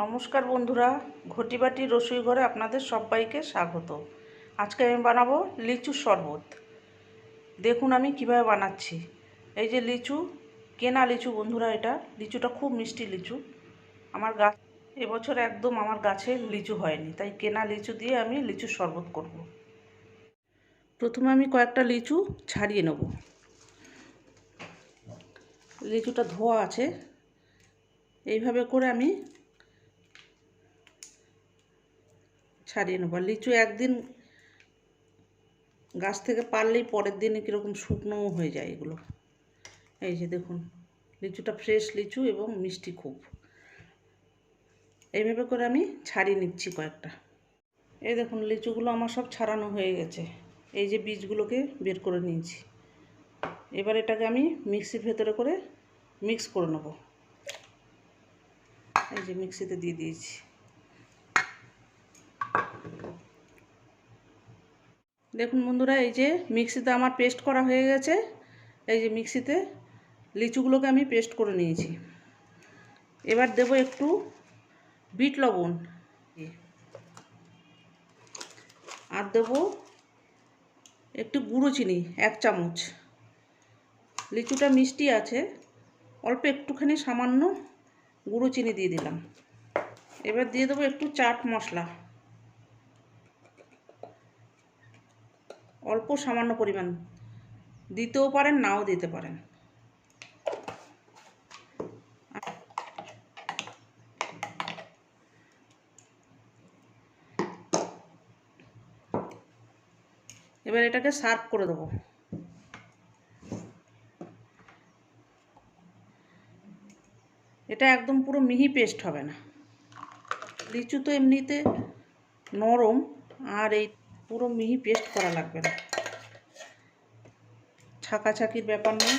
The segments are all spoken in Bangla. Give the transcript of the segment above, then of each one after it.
নমস্কার বন্ধুরা, ঘটি বাটি রসুই ঘরে আপনাদের সবাইকে স্বাগত। আজকে আমি বানাবো লিচুর শরবত। দেখুন আমি কিভাবে বানাচ্ছি। এই যে লিচু, কেনা লিচু বন্ধুরা, এটা লিচুটা খুব মিষ্টি লিচু। আমার গাছ এবছর একদম আমার গাছে লিচু হয়নি, তাই কেনা লিচু দিয়ে আমি লিচুর শরবত করব। প্রথমে আমি কয়েকটা লিচু ছাড়িয়ে নেব। লিচুটা ধোয়া আছে, এইভাবে করে আমি ছাড়িয়ে নেব। লিচু একদিন গাছ থেকে পারলেই পরের দিনে কীরকম শুকনোও হয়ে যায় এগুলো। এই যে দেখুন, লিচুটা ফ্রেশ লিচু এবং মিষ্টি খুব। এইভাবে করে আমি ছাড়িয়ে নিচ্ছি কয়েকটা। এই দেখুন, লিচুগুলো আমার সব ছাড়ানো হয়ে গেছে। এই যে বীজগুলোকে বের করে নিয়েছি। এবার এটাকে আমি মিক্সির ভেতরে করে মিক্স করে নেব। এই যে মিক্সিতে দিয়ে দিয়েছি। দেখুন বন্ধুরা, এই যে মিক্সিতে আমার পেস্ট করা হয়ে গেছে। এই যে মিক্সিতে লিচুগুলোকে আমি পেস্ট করে নিয়েছি। এবার দেব একটু বিট লবণ, আর দেব একটু গুঁড়ো চিনি 1 চামচ। লিচুটা মিষ্টি আছে, অল্প একটুখানি সামান্য গুঁড়ো চিনি দিয়ে দিলাম। এবার দিয়ে দেবো একটু চাট মশলা, অল্প সামান্য পরিমাণ, দিতেও পারেন নাও দিতে পারেন। এবার এটাকে সার্ভ করে দেবো। এটা একদম পুরো মিহি পেস্ট হবে না, লিচু তো এমনিতে নরম, আর এই পুরো মিহি পেস্ট করা লাগবে না, ছাকাছাকির ব্যাপার নেই।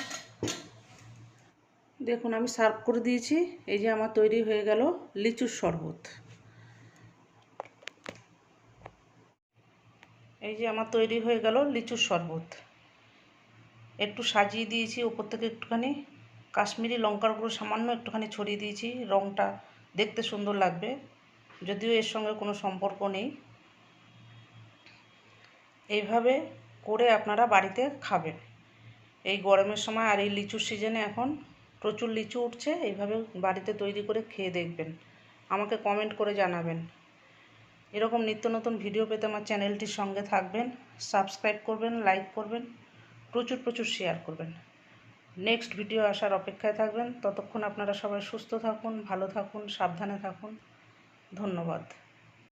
দেখুন আমি সার্ভ করে দিয়েছি। এই যে আমার তৈরি হয়ে গেল লিচুর শরবত। এই যে আমার তৈরি হয়ে গেল লিচুর শরবত। একটু সাজিয়ে দিয়েছি, ওপর থেকে একটুখানি কাশ্মীরি লঙ্কার গুঁড়ো সামান্য একটুখানি ছড়িয়ে দিয়েছি, রঙটা দেখতে সুন্দর লাগবে, যদিও এর সঙ্গে কোনো সম্পর্ক নেই। এইভাবে করে আপনারা বাড়িতে খাবেন এই গরমের সময়। আর এই লিচুর সিজনে এখন প্রচুর লিচু উঠছে। এইভাবে বাড়িতে তৈরি করে খেয়ে দেখবেন, আমাকে কমেন্ট করে জানাবেন। এরকম নিত্য নতুন ভিডিও পেতে আমার চ্যানেলটির সঙ্গে থাকবেন, সাবস্ক্রাইব করবেন, লাইক করবেন, প্রচুর শেয়ার করবেন। নেক্সট ভিডিও আসার অপেক্ষায় থাকবেন। ততক্ষণ আপনারা সবাই সুস্থ থাকুন, ভালো থাকুন, সাবধানে থাকুন। ধন্যবাদ।